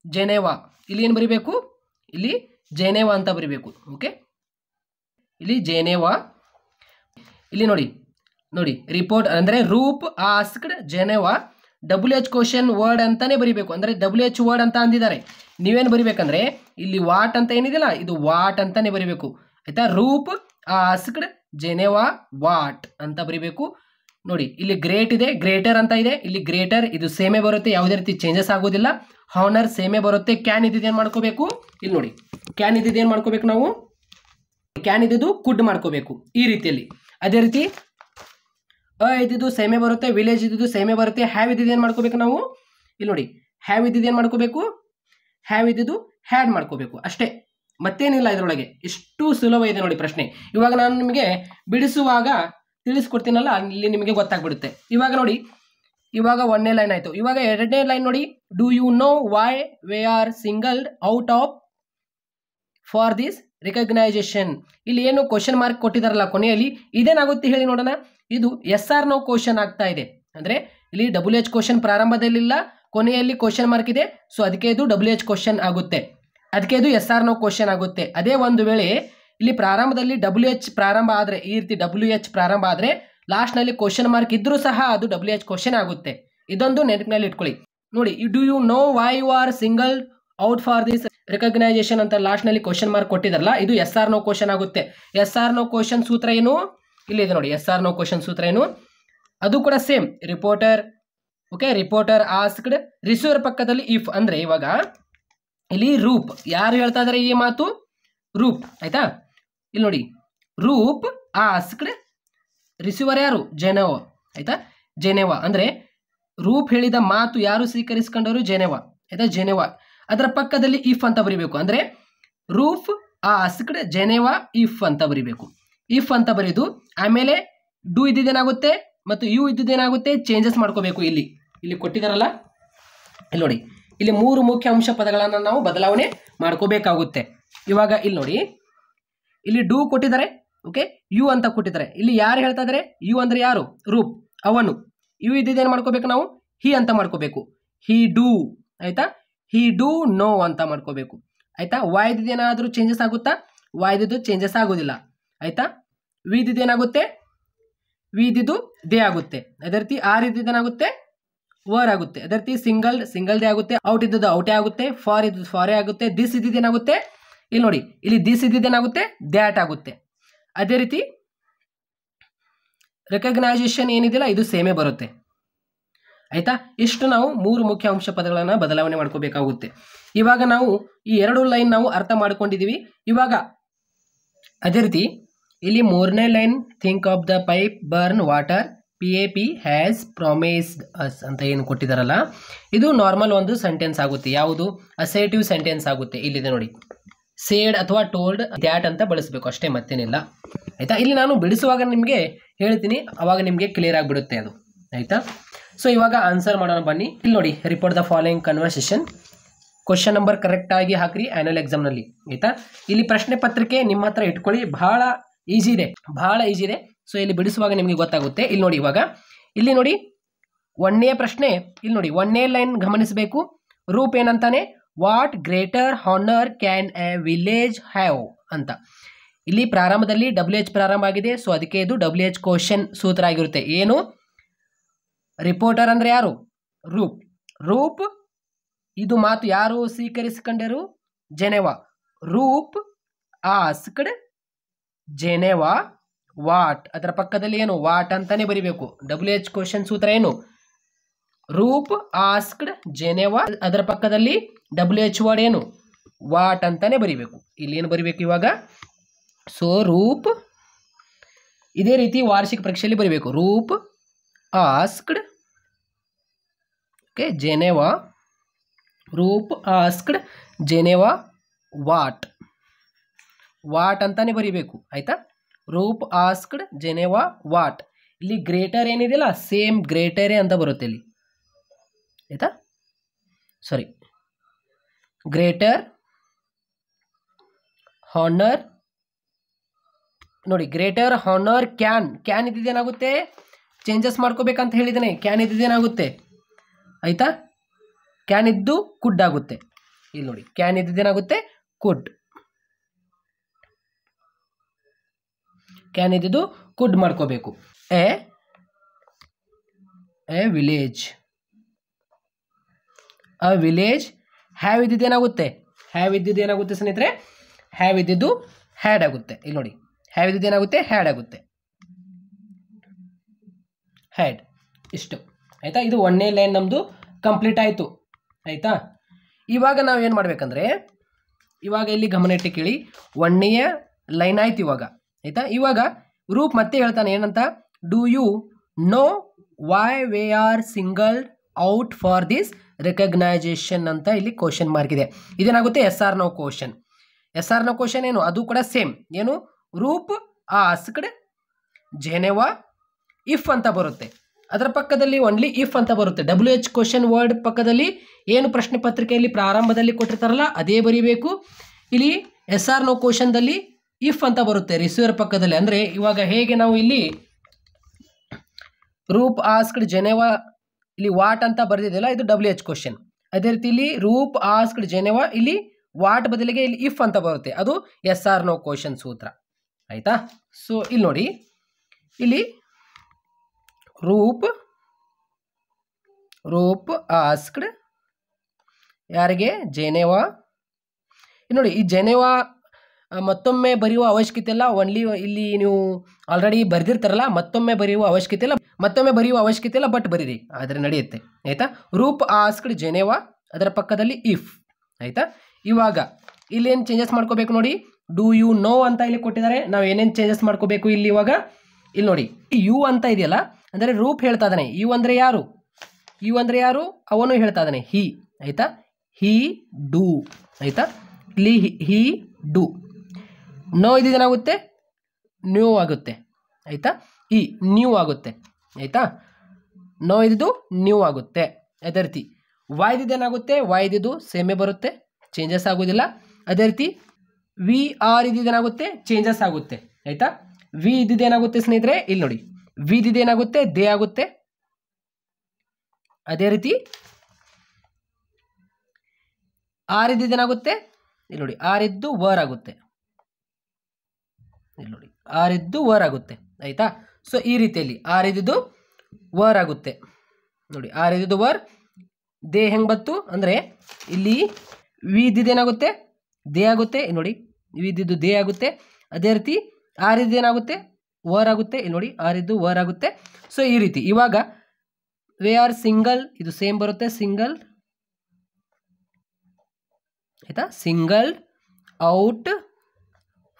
ಜೆನೆವಾ. ಇಲ್ಲಿ ಏನು ಬರಿಬೇಕು, ಇಲ್ಲಿ ಜೆನೆವಾ ಅಂತ ಬರಿಬೇಕು. ಓಕೆ, ಇಲ್ಲಿ ಜೆನೆವಾ. ಇಲ್ಲಿ ನೋಡಿ ರಿಪೋರ್ಟ್ ಅಂದ್ರೆ Roop, asked, Geneva, WH question word ಅಂತಾನೆ ಬರಿಬೇಕು. ಅಂದ್ರೆ WH ವರ್ಡ್ ಅಂತ ಅಂದಿದ್ದಾರೆ. ನೀವೇನು ಬರಿಬೇಕಂದ್ರೆ ಇಲ್ಲಿ ವಾಟ್ ಅಂತ ಏನಿದೆಯಲ್ಲ ಇದು ವಾಟ್ ಅಂತಾನೆ ಬರಿಬೇಕು, ಆಯ್ತಾ. ರೂಪ್, ಆಸ್ಕ್ಡ್, ಜೆನೆವಾ, ವಾಟ್ ಅಂತ ಬರಿಬೇಕು ನೋಡಿ. ಇಲ್ಲಿ ಗ್ರೇಟ್ ಇದೆ, ಗ್ರೇಟರ್ ಅಂತ ಇದೆ. ಇಲ್ಲಿ ಗ್ರೇಟರ್ ಇದು ಸೇಮೇ ಬರುತ್ತೆ, ಯಾವುದೇ ರೀತಿ ಚೇಂಜಸ್ ಆಗೋದಿಲ್ಲ. ಹಾನರ್ ಸೇಮೇ ಬರುತ್ತೆ. ಕ್ಯಾನ್ ಇದ್ದಿದ್ದು ಏನು ಮಾಡ್ಕೋಬೇಕು, ಇಲ್ಲಿ ನೋಡಿ ಕ್ಯಾನ್ ಇದ್ದಿದ್ದು ಏನು ಮಾಡ್ಕೋಬೇಕು ನಾವು, ಕ್ಯಾನ್ ಇದ್ದಿದ್ದು ಕುಡ್ ಮಾಡ್ಕೋಬೇಕು ಈ ರೀತಿಯಲ್ಲಿ. ಅದೇ ರೀತಿ ಇದ್ದಿದ್ದು ಸೇಮೇ ಬರುತ್ತೆ, ವಿಲೇಜ್ ಇದ್ದಿದ್ದು ಸೇಮೇ ಬರುತ್ತೆ. ಹ್ಯಾವ್ ಇದ್ದಿದ್ದು ಏನು ಮಾಡ್ಕೋಬೇಕು ನಾವು, ಇಲ್ಲಿ ನೋಡಿ ಹ್ಯಾವ್ ಇದ್ದಿದ್ದು ಏನು ಮಾಡ್ಕೋಬೇಕು, ಹ್ಯಾವ್ ಇದ್ದಿದ್ದು ಹ್ಯಾಡ್ ಮಾಡ್ಕೋಬೇಕು ಅಷ್ಟೇ, ಮತ್ತೇನಿಲ್ಲ ಇದರೊಳಗೆ. ಇಷ್ಟು ಸುಲಭ ಇದೆ ನೋಡಿ ಪ್ರಶ್ನೆ. ಇವಾಗ ನಾನು ನಿಮಗೆ ಬಿಡಿಸುವಾಗ ತಿಳಿಸ್ಕೊಡ್ತೀನಲ್ಲ, ಅಲ್ಲಿ ನಿಮಗೆ ಗೊತ್ತಾಗ್ಬಿಡುತ್ತೆ. ಇವಾಗ ನೋಡಿ, ಇವಾಗ 1ನೇ ಲೈನ್ ಆಯಿತು. ಇವಾಗ 2ನೇ ಲೈನ್ ನೋಡಿ. Do you know why we are singled out of for this recognition. ಇಲ್ಲಿ ಏನು ಕ್ವಶನ್ ಮಾರ್ಕ್ ಕೊಟ್ಟಿದಾರಲ್ಲ ಕೊನೆಯಲ್ಲಿ, ಇದೇನಾಗುತ್ತೆ ಹೇಳಿ ನೋಡೋಣ. ಇದು ಎಸ್ ಆರ್ ನೋ ಕ್ವಶನ್ ಆಗ್ತಾ ಇದೆ. ಅಂದ್ರೆ ಇಲ್ಲಿ WH ಕ್ವಶನ್ ಪ್ರಾರಂಭದಲ್ಲಿಲ್ಲ, ಕೊನೆಯಲ್ಲಿ ಕ್ವಶನ್ ಮಾರ್ಕ್ ಇದೆ. ಸೊ ಅದಕ್ಕೆ ಇದು WH ಕ್ವಶನ್ ಆಗುತ್ತೆ, ಅದಕ್ಕೆ ಇದು ಎಸ್ ಆರ್ ನೋ ಕ್ವಶನ್ ಆಗುತ್ತೆ. ಅದೇ ಒಂದು ವೇಳೆ ಇಲ್ಲಿ ಪ್ರಾರಂಭದಲ್ಲಿ WH ಪ್ರಾರಂಭ ಆದರೆ, ಈ ರೀತಿ WH ಪ್ರಾರಂಭ ಆದರೆ ಲಾಸ್ಟ್ನಲ್ಲಿ ಕ್ವಶನ್ ಮಾರ್ಕ್ ಇದ್ರೂ ಸಹ ಅದು WH ಕ್ವಶನ್ ಆಗುತ್ತೆ. ಇದೊಂದು ನೆನಪಿನಲ್ಲಿ ಇಟ್ಕೊಳ್ಳಿ ನೋಡಿ. Do you know why you are single out for this recognition ಅಂತ ಲಾಸ್ಟ್ನಲ್ಲಿ ಕ್ವಶನ್ ಮಾರ್ಕ್ ಕೊಟ್ಟಿದಾರಲ್ಲ, ಇದು ಎಸ್ ಆರ್ ನೋ ಕ್ವಶನ್ ಆಗುತ್ತೆ. ಎಸ್ ಆರ್ ನೋ ಕ್ವಶನ್ ಸೂತ್ರ ಏನು, ಇಲ್ಲಿದೆ ನೋಡಿ. ಎಸ್ ಆರ್ ನೋ ಕ್ವಶನ್ ಸೂತ್ರ ಏನು, ಅದು ಕೂಡ same. Reporter, okay, reporter, asked, receiver ಪಕ್ಕದಲ್ಲಿ ಇಫ್. ಅಂದ್ರೆ ಇವಾಗ ಇಲ್ಲಿ ರೂಪ್ ಯಾರು ಹೇಳ್ತಾ ಇದಾರೆ ಈ ಮಾತು, ರೂಪ್, ಆಯ್ತಾ. ಇಲ್ಲಿ ನೋಡಿ ರೂಪ್, ಆಸ್ಕ್ಡ್, ರಿಸೀವರ್ ಯಾರು, ಜೆನೆವಾ, ಆಯ್ತಾ. ಜೆನೆವಾ ಅಂದ್ರೆ ರೂಪ್ ಹೇಳಿದ ಮಾತು ಯಾರು ಸ್ವೀಕರಿಸಿಕೊಂಡವರು, ಜೆನೆವಾ, ಆಯ್ತಾ. ಜೆನೆವಾ ಅದರ ಪಕ್ಕದಲ್ಲಿ ಇಫ್ ಅಂತ ಬರಿಬೇಕು. ಅಂದ್ರೆ ರೂಪ್, ಆಸ್ಕ್ಡ್, ಜೆನೆವಾ, ಇಫ್ ಅಂತ ಬರಿಬೇಕು. ಇಫ್ ಅಂತ ಬರೆದು ಆಮೇಲೆ ಡೂ ಇದ್ದಿದ್ದೇನಾಗುತ್ತೆ ಮತ್ತು ಯು ಇದ್ದಿದ್ದೇನಾಗುತ್ತೆ ಚೇಂಜಸ್ ಮಾಡ್ಕೋಬೇಕು. ಇಲ್ಲಿ ಕೊಟ್ಟಿದ್ದಾರಲ್ಲ, ಇಲ್ಲಿ ನೋಡಿ, ಇಲ್ಲಿ 3 ಮುಖ್ಯ ಅಂಶ ಪದಗಳನ್ನು ನಾವು ಬದಲಾವಣೆ ಮಾಡ್ಕೋಬೇಕಾಗುತ್ತೆ. ಇವಾಗ ಇಲ್ಲಿ ನೋಡಿ, ಇಲ್ಲಿ ಡೂ ಕೊಟ್ಟಿದ್ದಾರೆ, ಓಕೆ, ಯು ಅಂತ ಕೊಟ್ಟಿದ್ದಾರೆ. ಇಲ್ಲಿ ಯಾರು ಹೇಳ್ತಾ ಇದ್ದಾರೆ? ಯು ಅಂದ್ರೆ ಯಾರು? ರೂಪ್, ಅವನು. ಯು ಇದ್ದಿದ್ದೇನು ಮಾಡ್ಕೋಬೇಕು ನಾವು? ಹಿ ಅಂತ ಮಾಡ್ಕೋಬೇಕು. ಹಿ ಡೂ, ಆಯ್ತಾ? ಹಿ ಡೂ ನೋ ಅಂತ ಮಾಡ್ಕೋಬೇಕು, ಆಯ್ತಾ? ವಾಯ್ ಇದ್ದಿದ್ದೇನಾದ್ರೂ ಚೇಂಜಸ್ ಆಗುತ್ತಾ? ವಾಯ್ದಿದ್ದು ಚೇಂಜಸ್ ಆಗೋದಿಲ್ಲ, ಆಯ್ತಾ? ವಿ ಇದ್ದಿದ್ದೇನಾಗುತ್ತೆ? ವಿ ಇದ್ದಿದ್ದು ದೇ ಆಗುತ್ತೆ. ಅದೇ ರೀತಿ ಆರ್ ಇದ್ದಿದ್ದೇನಾಗುತ್ತೆ? ವರ್ ಆಗುತ್ತೆ. ಅದೇ ರೀತಿ ಸಿಂಗಲ್ ದೇ ಆಗುತ್ತೆ. ಔಟ್ ಇದ್ದದ್ದು ಔಟೇ ಆಗುತ್ತೆ. ಫಾರ್ ಇದ್ದು ಫಾರೇ ಆಗುತ್ತೆ. ದಿಸ್ ಇದ್ದಿದ್ದೇನಾಗುತ್ತೆ? ಇಲ್ಲಿ ನೋಡಿ, ಇಲ್ಲಿ ದಿಸ್ ಇದ್ದಿದ್ದೇನಾಗುತ್ತೆ? ದ್ಯಾಟ್ ಆಗುತ್ತೆ. ಅದೇ ರೀತಿ ರೆಕಗ್ನೈಸೇಷನ್ ಏನಿದೆಯಲ್ಲ ಇದು ಸೇಮೇ ಬರುತ್ತೆ, ಆಯ್ತಾ? ಇಷ್ಟು ನಾವು 3 ಮುಖ್ಯ ಅಂಶ ಪದಗಳನ್ನು ಬದಲಾವಣೆ ಮಾಡ್ಕೋಬೇಕಾಗುತ್ತೆ. ಇವಾಗ ನಾವು ಈ 2 ಲೈನ್ ನಾವು ಅರ್ಥ ಮಾಡ್ಕೊಂಡಿದೀವಿ. ಇವಾಗ ಅದೇ ರೀತಿ ಇಲ್ಲಿ 3ನೇ line, think of the pipe burn water PAP has promised us ಅಂತ ಏನು ಕೊಟ್ಟಿದ್ದಾರಲ್ಲ, ಇದು ನಾರ್ಮಲ್ ಒಂದು ಸೆಂಟೆನ್ಸ್ ಆಗುತ್ತೆ. ಯಾವುದು? ಅಸರ್ಟಿವ್ ಸೆಂಟೆನ್ಸ್ ಆಗುತ್ತೆ. ಇಲ್ಲಿದೆ ನೋಡಿ, ಸೇಡ್ ಅಥವಾ ಟೋಲ್ಡ್ ದ್ಯಾಟ್ ಅಂತ ಬಳಸಬೇಕು ಅಷ್ಟೇ, ಮತ್ತೇನಿಲ್ಲ, ಆಯ್ತಾ? ಇಲ್ಲಿ ನಾನು ಬಿಡಿಸುವಾಗ ನಿಮಗೆ ಹೇಳ್ತೀನಿ, ಅವಾಗ ನಿಮಗೆ ಕ್ಲಿಯರ್ ಆಗಿಬಿಡುತ್ತೆ ಅದು, ಆಯ್ತಾ? ಸೊ ಇವಾಗ ಆನ್ಸರ್ ಮಾಡೋಣ ಬನ್ನಿ. ಇಲ್ಲಿ ನೋಡಿ, report the following conversation. Question number correct ಆಗಿ ಹಾಕ್ರಿ ಆ್ಯನ್ಯುವಲ್ ಎಕ್ಸಾಮ್ನಲ್ಲಿ, ಆಯ್ತಾ? ಇಲ್ಲಿ ಪ್ರಶ್ನೆ ಪತ್ರಿಕೆ ನಿಮ್ಮ ಹತ್ರ ಇಟ್ಕೊಳ್ಳಿ, ಬಹಳ ಈಜಿ ಇದೆ. ಸೊ ಇಲ್ಲಿ ಬಿಡಿಸುವಾಗ ನಿಮಗೆ ಗೊತ್ತಾಗುತ್ತೆ. ಇಲ್ಲಿ ನೋಡಿ, ಇವಾಗ ಇಲ್ಲಿ ನೋಡಿ 1ನೇ ಪ್ರಶ್ನೆ, ಇಲ್ಲಿ ನೋಡಿ 1ನೇ ಲೈನ್ ಗಮನಿಸಬೇಕು. ರೂಪ್ ಏನಂತಾನೆ? What greater honour can a village have ಅಂತ. ಇಲ್ಲಿ ಪ್ರಾರಂಭದಲ್ಲಿ WH ಪ್ರಾರಂಭ ಆಗಿದೆ, ಸೊ ಅದಕ್ಕೆ ಇದು WH ಕ್ವಶನ್ ಸೂತ್ರ ಆಗಿರುತ್ತೆ. ಏನು? ರಿಪೋರ್ಟರ್ ಅಂದ್ರೆ ಯಾರು? ರೂಪ್ ಇದು ಮಾತು ಯಾರು ಸ್ವೀಕರಿಸಿಕೊಂಡರು? Geneva. Roop asked Geneva what, ಅದರ ಪಕ್ಕದಲ್ಲಿ ಏನು? ವಾಟ್ ಅಂತಾನೆ ಬರಿಬೇಕು. WH ಕ್ವಶನ್ ಸೂತ್ರ ಏನು? ರೂಪ್ ಆಸ್ಕ್ಡ್ ಜೆನೆವಾ, ಅದರ ಪಕ್ಕದಲ್ಲಿ WH ವರ್ಡ್ ಏನು? ವಾಟ್ ಅಂತಾನೆ ಬರಿಬೇಕು. ಇಲ್ಲಿ ಏನು ಬರಿಬೇಕು ಇವಾಗ? ಸೊ ರೂಪ್, ಇದೇ ರೀತಿ ವಾರ್ಷಿಕ ಪರೀಕ್ಷೆಯಲ್ಲಿ ಬರಿಬೇಕು. Roop asked, okay, Geneva. Roop asked Geneva what ಅಂತಾನೆ ಬರಿಬೇಕು, ಆಯ್ತಾ? Roop asked Geneva what. ಇಲ್ಲಿ ಗ್ರೇಟರ್ ಏನಿದೆಯಲ್ಲ, ಸೇಮ್ ಗ್ರೇಟರೇ ಅಂತ ಬರುತ್ತೆ ಇಲ್ಲಿ, ಆಯ್ತಾ? ಸಾರಿ, ಗ್ರೇಟರ್ ಹಾನರ್ ನೋಡಿ, ಗ್ರೇಟರ್ ಹಾನರ್ ಕ್ಯಾನ್ ಇದ್ದಿದ್ದೇನಾಗುತ್ತೆ? ಚೇಂಜಸ್ ಮಾಡ್ಕೋಬೇಕಂತ ಹೇಳಿದ್ದೇನೆ. ಕ್ಯಾನ್ ಇದ್ದಿದ್ದೇನಾಗುತ್ತೆ? ಆಯ್ತಾ? ಕ್ಯಾನ್ ಇದ್ದು ಕುಡ್ ಆಗುತ್ತೆ. ಇಲ್ಲಿ ನೋಡಿ, ಕ್ಯಾನ್ ಇದ್ದಿದ್ದೇನಾಗುತ್ತೆ? ಕುಡ್. ಕ್ಯಾನ್ ಇದ್ದಿದ್ದು ಕುಡ್ ಮಾಡ್ಕೋಬೇಕು. ಎ ವಿಲೇಜ್ ಹ್ಯಾವ್ ಇದ್ದಿದ್ದೇನಾಗುತ್ತೆ? ಸ್ನೇಹಿತರೆ? ಹ್ಯಾವ್ ಇದ್ದಿದ್ದು ಹ್ಯಾಡ್ ಆಗುತ್ತೆ. ಇಲ್ಲಿ ನೋಡಿ, ಹ್ಯಾವ್ ಇದ್ದಿದ್ದೇನಾಗುತ್ತೆ? ಹ್ಯಾಡ್ ಆಗುತ್ತೆ. ಹ್ಯಾಡ್. ಇಷ್ಟು, ಆಯ್ತಾ? ಇದು 1ನೇ ಲೈನ್ ನಮ್ಮದು ಕಂಪ್ಲೀಟ್ ಆಯಿತು, ಆಯ್ತಾ? ಇವಾಗ ನಾವು ಏನು ಮಾಡಬೇಕಂದ್ರೆ, ಇವಾಗ ಇಲ್ಲಿ ಗಮನ ಇಟ್ಟು ಕೇಳಿ, 1ನೇ ಲೈನ್ ಆಯ್ತು ಇವಾಗ, ಆಯ್ತಾ? ಇವಾಗ ರೂಪ್ ಮತ್ತೆ ಹೇಳ್ತಾನೆ ಏನಂತ? Do you know why we are singled out for this recognition ಅಂತ ಇಲ್ಲಿ ಕ್ವಶನ್ ಮಾರ್ಕ್ ಇದೆ. ಇದೇನಾಗುತ್ತೆ? SR ನೋ ಕ್ವಶನ್ ಏನು? ಅದು ಕೂಡ ಸೇಮ್. ಏನು? ರೂಪ್ ಆಸ್ಕ್ಡ್ ಜೆನೆವಾ ಇಫ್ ಅಂತ ಬರುತ್ತೆ. ಅದರ ಪಕ್ಕದಲ್ಲಿ ಓನ್ಲಿ ಇಫ್ ಅಂತ ಬರುತ್ತೆ. WH ಕ್ವಶನ್ ವರ್ಡ್ ಪಕ್ಕದಲ್ಲಿ ಏನು ಪ್ರಶ್ನೆ ಪತ್ರಿಕೆಯಲ್ಲಿ ಪ್ರಾರಂಭದಲ್ಲಿ ಕೊಟ್ಟಿರ್ತಾರಲ್ಲ ಅದೇ ಬರೀಬೇಕು. ಇಲ್ಲಿ SR ನೋ ಕ್ವಶನ್ದಲ್ಲಿ ಇಫ್ ಅಂತ ಬರುತ್ತೆ ರಿಸೀವರ್ ಪಕ್ಕದಲ್ಲಿ. ಅಂದರೆ ಇವಾಗ ಹೇಗೆ ನಾವು ಇಲ್ಲಿ ರೂಪ್ ಆಸ್ಕ್ಡ್ ಜೆನೆವಾ ಇಲ್ಲಿ ವಾಟ್ ಅಂತ ಬರೆದಿದೆಯಲ್ಲ, ಇದು WH ಕ್ವಶನ್. ಅದೇ ರೀತಿ ಇಲ್ಲಿ ರೂಪ್ ಆಸ್ಕ್ಡ್ ಜೆನೆವಾ, ಇಲ್ಲಿ ವಾಟ್ ಬದಲಿಗೆ ಇಲ್ಲಿ ಇಫ್ ಅಂತ ಬರುತ್ತೆ, ಅದು SR ನೋ ಕ್ವಶನ್ ಸೂತ್ರ, ಆಯ್ತಾ? ಸೊ ಇಲ್ಲಿ ನೋಡಿ, ಇಲ್ಲಿ ರೂಪ್ ಆಸ್ಕ್ಡ್ ಯಾರಿಗೆ? ಜೆನೆವಾ. ನೋಡಿ, ಈ ಜೆನೆವಾ ಮತ್ತೊಮ್ಮೆ ಬರೆಯುವ ಅವಶ್ಯಕತೆ ಇಲ್ಲ. ಓನ್ಲಿ ಇಲ್ಲಿ ನೀವು ಆಲ್ರೆಡಿ ಬರೆದಿರ್ತಾರಲ್ಲ, ಮತ್ತೊಮ್ಮೆ ಬರೆಯುವ ಅವಶ್ಯಕತೆ ಇಲ್ಲ, ಬಟ್ ಬರೀರಿ, ಆದರೆ ನಡೆಯುತ್ತೆ, ಆಯ್ತಾ? ರೂಪ್ ಆಸ್ಕ್ಡ್ ಜೆನೆವಾ, ಅದರ ಪಕ್ಕದಲ್ಲಿ ಇಫ್, ಆಯ್ತಾ? ಇವಾಗ ಇಲ್ಲಿ ಏನು ಚೇಂಜಸ್ ಮಾಡ್ಕೋಬೇಕು ನೋಡಿ, ಡೂ ಯು ನೋ ಅಂತ ಇಲ್ಲಿ ಕೊಟ್ಟಿದ್ದಾರೆ. ನಾವು ಏನೇನು ಚೇಂಜಸ್ ಮಾಡ್ಕೋಬೇಕು ಇಲ್ಲಿ ಇವಾಗ? ಇಲ್ಲಿ ನೋಡಿ, ಯು ಅಂತ ಇದೆಯಲ್ಲ, ಅಂದರೆ ರೂಪ್ ಹೇಳ್ತಾ ಇದ್ದಾನೆ. ಯು ಅಂದರೆ ಯಾರು? ಅವನು ಹೇಳ್ತಾ ಇದ್ದಾನೆ, ಹಿ, ಆಯ್ತಾ? ಹಿ ಡೂ, ಆಯ್ತಾ? ಇಲ್ಲಿ ಹಿ ಡೂ. ನೋ ಇದೇನಾಗುತ್ತೆ? ನ್ಯೂ ಆಗುತ್ತೆ, ಆಯ್ತಾ? ಇ ನ್ಯೂ ಆಗುತ್ತೆ ಆಯಿತಾ. ನೋ ಇದ್ದು ನ್ಯೂ ಆಗುತ್ತೆ. ಅದೇ ರೀತಿ ವಾ ಇದೇನಾಗುತ್ತೆ, ವಾ ಇದ್ದು ಸೇಮೇ ಬರುತ್ತೆ, ಚೇಂಜಸ್ ಆಗೋದಿಲ್ಲ. ಅದೇ ರೀತಿ ವಿ ಆರ್ ಇದೇನಾಗುತ್ತೆ, ಚೇಂಜಸ್ ಆಗುತ್ತೆ ಆಯಿತಾ. ವಿ ಇದ್ದೇನಾಗುತ್ತೆ ಸ್ನೇಹಿತರೆ, ಇಲ್ಲಿ ನೋಡಿ ವಿ ಇದೇನಾಗುತ್ತೆ, ದೇ ಆಗುತ್ತೆ. ಅದೇ ರೀತಿ ಆರ್ ಇದ್ದೇನಾಗುತ್ತೆ, ಇಲ್ಲಿ ನೋಡಿ ಆರ್ ಇದ್ದು ವರ್ ಆಗುತ್ತೆ, ಇಲ್ಲಿ ನೋಡಿ ಆರ್ ಇದ್ದು ವರ್ ಆಗುತ್ತೆ ಆಯಿತಾ. ಸೊ ಈ ರೀತಿಯಲ್ಲಿ ಆರ್ ಇದ್ದು ವರ್ ಆಗುತ್ತೆ ನೋಡಿ, ಆರ್ ಇದ್ದು ವರ್. ದೇ ಹೆಂಗೆ ಬಂತು ಅಂದರೆ ಇಲ್ಲಿ ವಿ ಇದ್ದೇನಾಗುತ್ತೆ, ದೇ ಆಗುತ್ತೆ, ಇಲ್ಲಿ ನೋಡಿ ವಿ ಇದ್ದು ದೇ ಆಗುತ್ತೆ. ಅದೇ ರೀತಿ ಆರ್ ಇದ್ದೇನಾಗುತ್ತೆ, ವರ್ ಆಗುತ್ತೆ, ಇಲ್ಲಿ ನೋಡಿ ಆರ್ ಇದ್ದು ವರ್ ಆಗುತ್ತೆ. ಸೊ ಈ ರೀತಿ ಇವಾಗ ವೆ ಆರ್ ಸಿಂಗಲ್, ಇದು ಸೇಮ್ ಬರುತ್ತೆ, ಸಿಂಗಲ್ ಆಯಿತಾ. ಸಿಂಗಲ್ ಔಟ್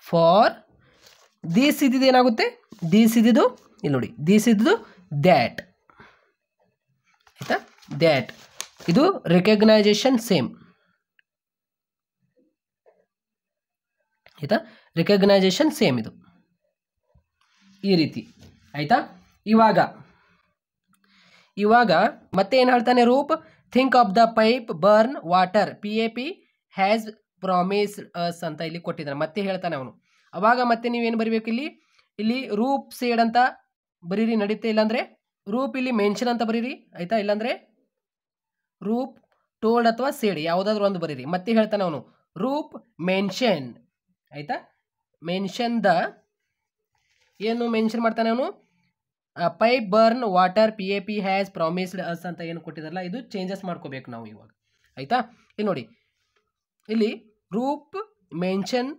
ಫಾರ್ ದೀಸ್ ಇದ್ದಿದ್ದು ಏನಾಗುತ್ತೆ, ದೀಸ್ ಇದ್ದಿದ್ದು ಇಲ್ಲಿ ನೋಡಿ, ದೀಸ್ ಇದ್ದಿದ್ದು ದ್ಯಾಟ್ ಆಯಿತಾ. ದ್ಯಾಟ್ ಇದು ರಿಕಗ್ನೈಸೇಷನ್ ಸೇಮ್ ಆಯಿತಾ, ರಿಕಗ್ನೈಸೇಷನ್ ಸೇಮ್ ಇದು ಈ ರೀತಿ ಆಯಿತಾ. ಇವಾಗ ಮತ್ತೆ ಏನು ಹೇಳ್ತಾನೆ Roop, think of the pipe burn water PAP has promised us ಅಂತ ಇಲ್ಲಿ ಕೊಟ್ಟಿದ್ದಾನೆ. ಮತ್ತೆ ಹೇಳ್ತಾನೆ ಅವನು. ಅವಾಗ ಮತ್ತೆ ನೀವೇನು ಬರೀಬೇಕು, ಇಲ್ಲಿ ರೂಪ್ ಸೇಡ್ ಅಂತ ಬರೀರಿ ನಡೀತೆ, ಇಲ್ಲಾಂದರೆ ರೂಪ್ ಇಲ್ಲಿ ಮೆನ್ಷನ್ ಅಂತ ಬರೀರಿ ಆಯಿತಾ, ಇಲ್ಲಾಂದರೆ ರೂಪ್ ಟೋಲ್ಡ್ ಅಥವಾ ಸೇಡ್ ಯಾವುದಾದ್ರೂ ಒಂದು ಬರೀರಿ. ಮತ್ತೆ ಹೇಳ್ತಾನೆ ಅವನು ರೂಪ್ ಮೆನ್ಷನ್ ಆಯಿತಾ, ಮೆನ್ಷನ್ ದ ಏನು ಮೆನ್ಷನ್ ಮಾಡ್ತಾನೆ ಅವನು, pipe burn water PAP has promised us ಅಂತ ಏನು ಕೊಟ್ಟಿದಾರಲ್ಲ, ಇದು ಚೇಂಜಸ್ ಮಾಡ್ಕೋಬೇಕು ನಾವು ಇವಾಗ ಆಯಿತಾ. ಇಲ್ಲಿ ನೋಡಿ ಇಲ್ಲಿ ರೂಪ್ ಮೆನ್ಷನ್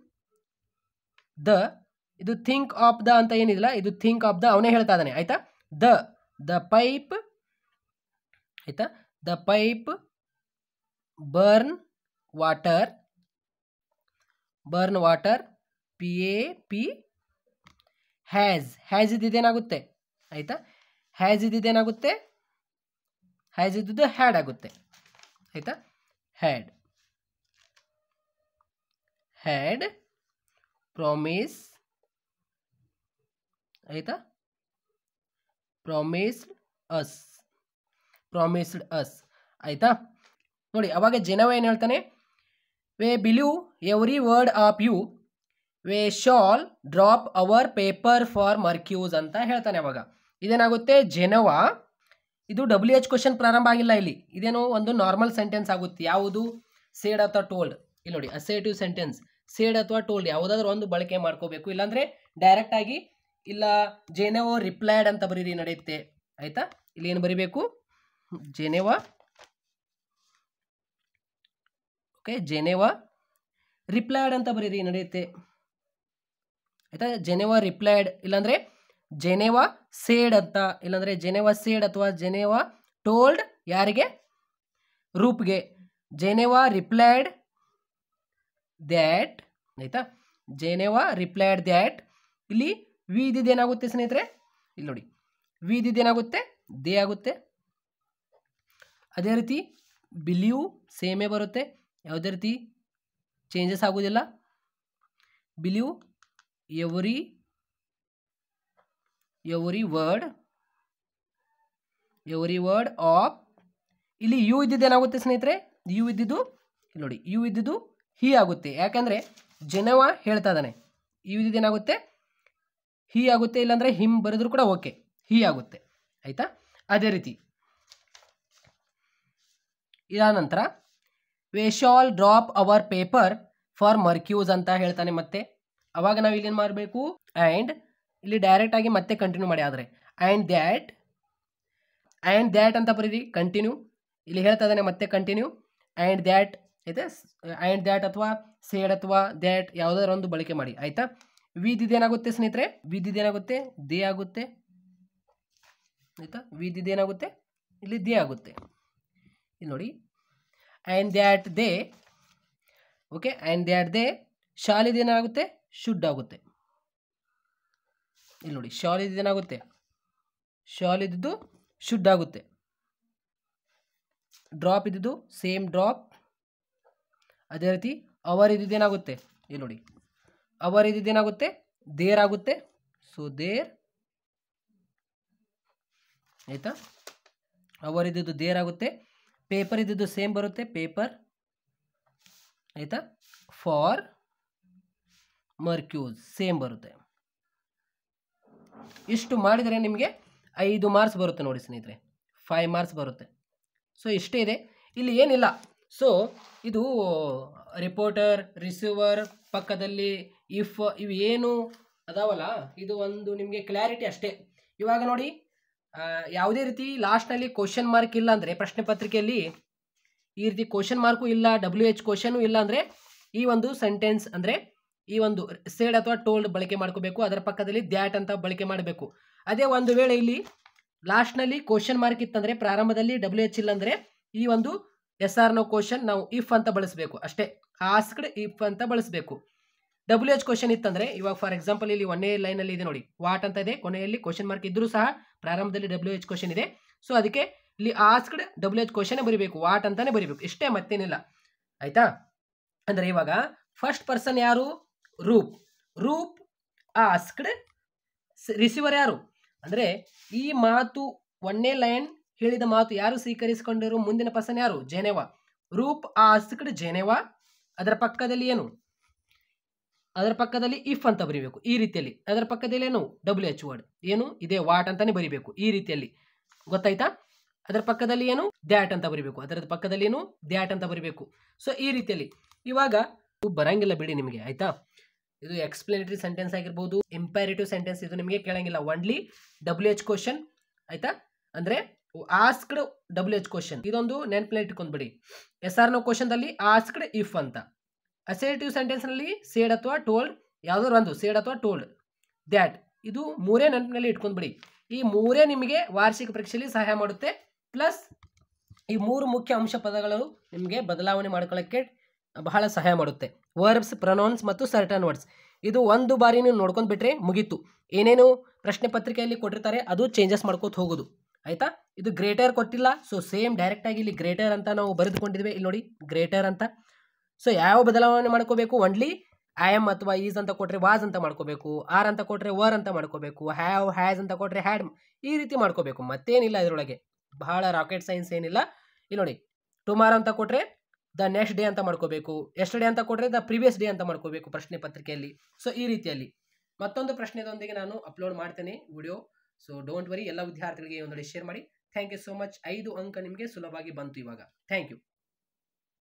ದ, ಇದು ಥಿಂಕ್ ಆಫ್ ದ ಅಂತ ಏನಿದಿಲ್ಲ, ಇದು ಥಿಂಕ್ ಆಫ್ ದ ಅವನೇ ಹೇಳ್ತಾ ಇದ್ದಾನೆ ಆಯಿತಾ. ದ ಪೈಪ್ ಆಯಿತಾ, the pipe burn water PAP has ಇದ್ದೇನಾಗುತ್ತೆ ಆಯಿತಾ, ಹ್ಯಾಸ್ ಇದ್ದೇನಾಗುತ್ತೆ, ಹ್ಯಾಸ್ ಇದ್ದು ಹ್ಯಾಡ್ ಆಗುತ್ತೆ ಆಯಿತಾ. ಹ್ಯಾಡ್ ಪ್ರಾಮಿಸ್ ಆಯಿತಾ, ಪ್ರಾಮಿಸ್ಡ್ ಅಸ್ ಆಯಿತಾ. ನೋಡಿ ಅವಾಗ ಜನವ ಏನು ಹೇಳ್ತಾನೆ, we believe every word of you, we shall drop our paper for mercuries ಅಂತ ಹೇಳ್ತಾನೆ. ಅವಾಗ ಇದೇನಾಗುತ್ತೆ, ಜನವ ಇದು WH ಕ್ವಶನ್ ಪ್ರಾರಂಭ ಆಗಿಲ್ಲ ಇಲ್ಲಿ, ಇದೇನೋ ಒಂದು ನಾರ್ಮಲ್ ಸೆಂಟೆನ್ಸ್ ಆಗುತ್ತೆ. ಯಾವುದು, ಸೇಡ್ ಅಥವಾ ಟೋಲ್ಡ್. ಇಲ್ಲಿ ನೋಡಿ ಅಸರ್ಟಿವ್ ಸೆಂಟೆನ್ಸ್, ಸೇಡ್ ಅಥವಾ ಟೋಲ್ಡ್ ಯಾವುದಾದ್ರೂ ಒಂದು ಬಳಕೆ ಮಾಡ್ಕೋಬೇಕು, ಇಲ್ಲಾಂದರೆ ಡೈರೆಕ್ಟ್ ಆಗಿ ಇಲ್ಲ ಜೆನೆವಾ ರಿಪ್ಲೈಡ್ ಅಂತ ಬರೀರಿ ನಡೆಯುತ್ತೆ ಆಯಿತಾ. ಇಲ್ಲಿ ಏನು ಬರಿಬೇಕು, ಜೆನೆವಾ ಓಕೆ, ಜೆನೆವಾ ರಿಪ್ಲೈಡ್ ಅಂತ ಬರೀರಿ ನಡೆಯುತ್ತೆ ಆಯಿತಾ. ಜೆನೆವಾ ರಿಪ್ಲೈಡ್ ಇಲ್ಲಾಂದರೆ ಜೆನೆವಾ ಸೇಡ್ ಅಂತ, ಇಲ್ಲಾಂದರೆ ಜೆನೆವಾ ಸೇಡ್ ಅಥವಾ ಜೆನೆವಾ ಟೋಲ್ಡ್ ಯಾರಿಗೆ, ರೂಪ್ಗೆ. ಜೆನೆವಾ ರಿಪ್ಲೈಡ್ ದ್ಯಾಟ್ ಆಯಿತಾ, ಜೆನೆವಾ ರಿಪ್ಲೈಡ್ ದ್ಯಾಟ್. ಇಲ್ಲಿ ವಿ ಇದ್ದೇನಾಗುತ್ತೆ ಸ್ನೇಹಿತರೆ, ಇಲ್ಲಿ ನೋಡಿ ವಿ ಇದ್ದೇನಾಗುತ್ತೆ, ದೇ ಆಗುತ್ತೆ. ಅದೇ ರೀತಿ ಬಿಲೀವ್ ಸೇಮೇ ಬರುತ್ತೆ, ಯಾವುದೇ ರೀತಿ ಚೇಂಜಸ್ ಆಗೋದಿಲ್ಲ. ಬಿಲೀವ್ ಎವ್ರಿ ವರ್ಡ್ ಆಫ್, ಇಲ್ಲಿ ಯು ಇದ್ದೇನಾಗುತ್ತೆ ಸ್ನೇಹಿತರೆ, ಯು ಇದ್ದಿದ್ದು ಇಲ್ಲಿ ನೋಡಿ, ಯು ಇದ್ದಿದ್ದು ಹಿ ಆಗುತ್ತೆ. ಯಾಕಂದರೆ ಜೆನೆವಾ ಹೇಳ್ತಾ ಇದ್ದಾನೆ, ಯು ಇದ್ದೇನಾಗುತ್ತೆ, ಹಿ ಆಗುತ್ತೆ, ಇಲ್ಲಾಂದರೆ ಹಿಮ್ ಬರೆದ್ರು ಕೂಡ ಓಕೆ, ಹಿ ಆಗುತ್ತೆ ಆಯಿತಾ. ಅದೇ ರೀತಿ ಇದಾದ ನಂತರ we shall drop our paper for mercuries ಅಂತ ಹೇಳ್ತಾನೆ. ಮತ್ತೆ ಅವಾಗ ನಾವು ಇಲ್ಲೇನು ಮಾಡಬೇಕು, ಆ್ಯಂಡ್ ಇಲ್ಲಿ ಡೈರೆಕ್ಟ್ ಆಗಿ ಮತ್ತೆ ಕಂಟಿನ್ಯೂ ಮಾಡಿ. ಆದರೆ ಆ್ಯಂಡ್ ದ್ಯಾಟ್ ಅಂತ ಬರೀರಿ, ಕಂಟಿನ್ಯೂ. ಇಲ್ಲಿ ಹೇಳ್ತಾ ಇದ್ದಾನೆ ಮತ್ತೆ ಕಂಟಿನ್ಯೂ. ಆ್ಯಂಡ್ ದ್ಯಾಟ್ ಇದೆ, ಆ್ಯಂಡ್ ದ್ಯಾಟ್ ಅಥವಾ ಸೇಡ್ ಅಥವಾ ದ್ಯಾಟ್ ಯಾವುದಾದ್ರು ಒಂದು ಬಳಕೆ ಮಾಡಿ ಆಯಿತಾ. ವಿದೇನಾಗುತ್ತೆ ಸ್ನೇಹಿತರೆ, ವಿದೇನಾಗುತ್ತೆ, ದೇ ಆಗುತ್ತೆ ಆಯಿತಾ. ವಿದೇನಾಗುತ್ತೆ, ಇಲ್ಲಿ ದೇ ಆಗುತ್ತೆ. ಇಲ್ಲಿ ನೋಡಿ and that they okay, and that they. Shall ಇದೇನಾಗುತ್ತೆ, ಶುಡ್ ಆಗುತ್ತೆ. ಇಲ್ಲಿ ನೋಡಿ ಶಾಲ್ ಇದೇನಾಗುತ್ತೆ, ಶಾಲ್ ಇದ್ದಿದ್ದು ಶುಡ್ ಆಗುತ್ತೆ. ಡ್ರಾಪ್ ಇದ್ದಿದ್ದು ಸೇಮ್ ಡ್ರಾಪ್. ಅದೇ ರೀತಿ ಅವರ್ ಇದ್ದಿದ್ದೇನಾಗುತ್ತೆ, ಇಲ್ಲಿ ನೋಡಿ ಅವರ್ ಇದ್ದಿದ್ದೇನಾಗುತ್ತೆ, ದೇರ್ ಆಗುತ್ತೆ. ಸೊ ದೇರ್ ಆಯಿತಾ. ಅವರ್ ಇದ್ದಿದ್ದು ದೇರ್ ಆಗುತ್ತೆ. ಪೇಪರ್ ಇದ್ದಿದ್ದು ಸೇಮ್ ಬರುತ್ತೆ, ಪೇಪರ್ ಆಯಿತಾ. ಫಾರ್ ಮರ್ಕ್ಯೂಸ್ ಸೇಮ್ ಬರುತ್ತೆ. ಇಷ್ಟು ಮಾಡಿದರೆ ನಿಮಗೆ 5 ಮಾರ್ಕ್ಸ್ ಬರುತ್ತೆ ನೋಡಿ ಸ್ನೇಹಿತರೆ, 5 ಮಾರ್ಕ್ಸ್ ಬರುತ್ತೆ. ಸೊ ಇಷ್ಟೇ ಇದೆ, ಇಲ್ಲಿ ಏನಿಲ್ಲ. ಸೊ ಇದು ರಿಪೋರ್ಟರ್, ರಿಸೀವರ್, ಪಕ್ಕದಲ್ಲಿ ಇಫ್, ಇವು ಏನು ಅದಾವಲ್ಲ, ಇದು ಒಂದು ನಿಮಗೆ ಕ್ಲಾರಿಟಿ ಅಷ್ಟೇ. ಇವಾಗ ನೋಡಿ, ಯಾವುದೇ ರೀತಿ ಲಾಸ್ಟ್ನಲ್ಲಿ ಕ್ವಶನ್ ಮಾರ್ಕ್ ಇಲ್ಲ ಅಂದರೆ, ಪ್ರಶ್ನೆ ಪತ್ರಿಕೆಯಲ್ಲಿ ಈ ರೀತಿ ಕ್ವಶನ್ ಮಾರ್ಕು ಇಲ್ಲ, WH ಕ್ವಶನು ಇಲ್ಲ ಅಂದರೆ ಈ ಒಂದು ಸೆಂಟೆನ್ಸ್ ಅಂದರೆ ಈ ಒಂದು ಸೇಡ್ ಅಥವಾ ಟೋಲ್ಡ್ ಬಳಕೆ ಮಾಡ್ಕೋಬೇಕು. ಅದರ ಪಕ್ಕದಲ್ಲಿ ದ್ಯಾಟ್ ಅಂತ ಬಳಕೆ ಮಾಡಬೇಕು. ಅದೇ ಒಂದು ವೇಳೆ ಇಲ್ಲಿ ಲಾಸ್ಟ್ನಲ್ಲಿ ಕ್ವಶನ್ ಮಾರ್ಕ್ ಇತ್ತಂದರೆ, ಪ್ರಾರಂಭದಲ್ಲಿ WH ಇಲ್ಲ ಅಂದರೆ ಈ ಒಂದು SR ನೋ ಕ್ವಶನ್ ನಾವು ಇಫ್ ಅಂತ ಬಳಸಬೇಕು ಅಷ್ಟೇ. ಆಸ್ಕ್ಡ್ ಇಫ್ ಅಂತ ಬಳಸಬೇಕು. WH ಕ್ವಶನ್ ಇತ್ತಂದರೆ, ಇವಾಗ ಫಾರ್ ಎಕ್ಸಾಂಪಲ್ ಇಲ್ಲಿ 1ನೇ ಲೈನಲ್ಲಿ ಇದೆ ನೋಡಿ, ವಾಟ್ ಅಂತ ಇದೆ, ಕೊನೆಯಲ್ಲಿ ಕ್ವಶನ್ ಮಾರ್ಕ್ ಇದ್ರೂ ಸಹ ಪ್ರಾರಂಭದಲ್ಲಿ WH ಕ್ವಶನ್ ಇದೆ. ಸೊ ಅದಕ್ಕೆ ಇಲ್ಲಿ ಆಸ್ಕ್ಡ್ WH ಕ್ವಶನ್ ಬರೀಬೇಕು, ವಾಟ್ ಅಂತಾನೆ ಬರೀಬೇಕು, ಇಷ್ಟೇ, ಮತ್ತೇನಿಲ್ಲ. ಆಯ್ತಾ. ಅಂದರೆ ಇವಾಗ ಫಸ್ಟ್ ಪರ್ಸನ್ ಯಾರು? ರೂಪ್. ರೂಪ್ ಆಸ್ಕ್ಡ್. ರಿಸೀವರ್ ಯಾರು ಅಂದರೆ ಈ ಮಾತು 1ನೇ ಲೈನ್ ಹೇಳಿದ ಮಾತು ಯಾರು ಸ್ವೀಕರಿಸಿಕೊಂಡಿರೋ ಮುಂದಿನ ಪರ್ಸನ್ ಯಾರು? ಜೆನೆವಾ. Roop asked Geneva. ಅದರ ಪಕ್ಕದಲ್ಲಿ ಏನು? ಅದರ ಪಕ್ಕದಲ್ಲಿ ಇಫ್ ಅಂತ ಬರೀಬೇಕು ಈ ರೀತಿಯಲ್ಲಿ. ಅದರ ಪಕ್ಕದಲ್ಲಿ ಏನು? WH ವರ್ಡ್ ಏನು ಇದೆ, ವಾಟ್ ಅಂತಾನೆ ಬರೀಬೇಕು ಈ ರೀತಿಯಲ್ಲಿ. ಗೊತ್ತಾಯ್ತಾ? ಅದರ ಪಕ್ಕದಲ್ಲಿ ಏನು? ದ್ಯಾಟ್ ಅಂತ ಬರೀಬೇಕು. ಅದರ ಪಕ್ಕದಲ್ಲಿ ಏನು? ದ್ಯಾಟ್ ಅಂತ ಬರೀಬೇಕು. ಸೊ ಈ ರೀತಿಯಲ್ಲಿ. ಇವಾಗ ಬರಂಗಿಲ್ಲ ಬಿಡಿ ನಿಮಗೆ, ಆಯ್ತಾ. ಇದು ಎಕ್ಸ್ಪ್ಲನೇಟರಿ ಸೆಂಟೆನ್ಸ್ ಆಗಿರ್ಬೋದು, ಇಂಪ್ಯಾರೇಟಿವ್ ಸೆಂಟೆನ್ಸ್, ಇದು ನಿಮಗೆ ಕೇಳಂಗಿಲ್ಲ. ಒನ್ಲಿ WH ಕ್ವಶನ್, ಆಯ್ತಾ. ಅಂದರೆ ಆಸ್ಕ್ಡ್ WH ಕ್ವಶನ್, ಇದೊಂದು ನೆನಪಿನಲ್ಲಿ ಇಟ್ಕೊಂಡ್ಬಿಡಿ. SR ನೋ ಕ್ವಶನ್ದಲ್ಲಿ ಆಸ್ಕ್ಡ್ ಇಫ್ ಅಂತ. ಅಸರ್ಟಿವ್ ಸೆಂಟೆನ್ಸ್ನಲ್ಲಿ ಸೇಡ್ ಅಥವಾ ಟೋಲ್ಡ್, ಯಾವುದೋ ಒಂದು ಸೇಡ್ ಅಥವಾ ಟೋಲ್ಡ್, ದ್ಯಾಟ್, ಇದು ಮೂರೇ ನೆನಪಿನಲ್ಲಿ ಇಟ್ಕೊಂಡ್ಬಿಡಿ. ಈ ಮೂರೇ ನಿಮಗೆ ವಾರ್ಷಿಕ ಪರೀಕ್ಷೆಯಲ್ಲಿ ಸಹಾಯ ಮಾಡುತ್ತೆ. ಪ್ಲಸ್ ಈ 3 ಮುಖ್ಯ ಅಂಶ ಪದಗಳು ನಿಮಗೆ ಬದಲಾವಣೆ ಮಾಡ್ಕೊಳ್ಳೋಕ್ಕೆ ಬಹಳ ಸಹಾಯ ಮಾಡುತ್ತೆ. ವರ್ಬ್ಸ್, ಪ್ರೊನೌನ್ಸ್ ಮತ್ತು ಸರ್ಟನ್ ವರ್ಡ್ಸ್. ಇದು ಒಂದು ಬಾರಿ ನೀವು ನೋಡ್ಕೊಂಡು ಬಿಟ್ರೆ ಮುಗೀತು. ಏನೇನು ಪ್ರಶ್ನೆ ಪತ್ರಿಕೆಯಲ್ಲಿ ಕೊಟ್ಟಿರ್ತಾರೆ ಅದು ಚೇಂಜಸ್ ಮಾಡ್ಕೋತ ಹೋಗೋದು, ಆಯಿತಾ. ಇದು ಗ್ರೇಟರ್ ಕೊಟ್ಟಿಲ್ಲ, ಸೊ ಸೇಮ್ ಡೈರೆಕ್ಟಾಗಿ ಇಲ್ಲಿ ಗ್ರೇಟರ್ ಅಂತ ನಾವು ಬರೆದುಕೊಂಡಿದ್ವಿ. ಇಲ್ಲಿ ನೋಡಿ ಗ್ರೇಟರ್ ಅಂತ. ಸೊ ಯಾವ ಬದಲಾವಣೆ ಮಾಡ್ಕೋಬೇಕು? ಒನ್ಲಿ ಐ ಆಮ್ ಅಥವಾ ಈಸ್ ಅಂತ ಕೊಟ್ಟರೆ ವಾಸ್ ಅಂತ ಮಾಡ್ಕೋಬೇಕು, ಆರ್ ಅಂತ ಕೊಟ್ಟರೆ ವರ್ ಅಂತ ಮಾಡ್ಕೋಬೇಕು, ಹ್ಯಾವ್, ಹ್ಯಾಸ್ ಅಂತ ಕೊಟ್ಟರೆ ಹ್ಯಾಡ್, ಈ ರೀತಿ ಮಾಡ್ಕೋಬೇಕು. ಮತ್ತೇನಿಲ್ಲ ಇದರೊಳಗೆ, ಬಹಳ ರಾಕೆಟ್ ಸೈನ್ಸ್ ಏನಿಲ್ಲ. ಇಲ್ಲಿ ನೋಡಿ, ಟುಮಾರೋ ಅಂತ ಕೊಟ್ಟರೆ ದ ನೆಕ್ಸ್ಟ್ ಡೇ ಅಂತ ಮಾಡ್ಕೋಬೇಕು, ಎಸ್ಟರ್ಡೇ ಅಂತ ಕೊಟ್ಟರೆ ದ ಪ್ರೀವಿಯಸ್ ಡೇ ಅಂತ ಮಾಡ್ಕೋಬೇಕು ಪ್ರಶ್ನೆ ಪತ್ರಿಕೆಯಲ್ಲಿ. ಸೊ ಈ ರೀತಿಯಲ್ಲಿ ಮತ್ತೊಂದು ಪ್ರಶ್ನೆದೊಂದಿಗೆ ನಾನು ಅಪ್ಲೋಡ್ ಮಾಡ್ತೇನೆ ವಿಡಿಯೋ. ಸೊ ಡೋಂಟ್ ವರಿ, ಎಲ್ಲ ವಿದ್ಯಾರ್ಥಿಗಳಿಗೆ ಒಂದೊಳ್ಳೆ ಶೇರ್ ಮಾಡಿ. Thank you so much. 5 ಅಂಕ ನಿಮಗೆ ಸುಲಭವಾಗಿ ಬಂತು ಇವಾಗ. Thank you.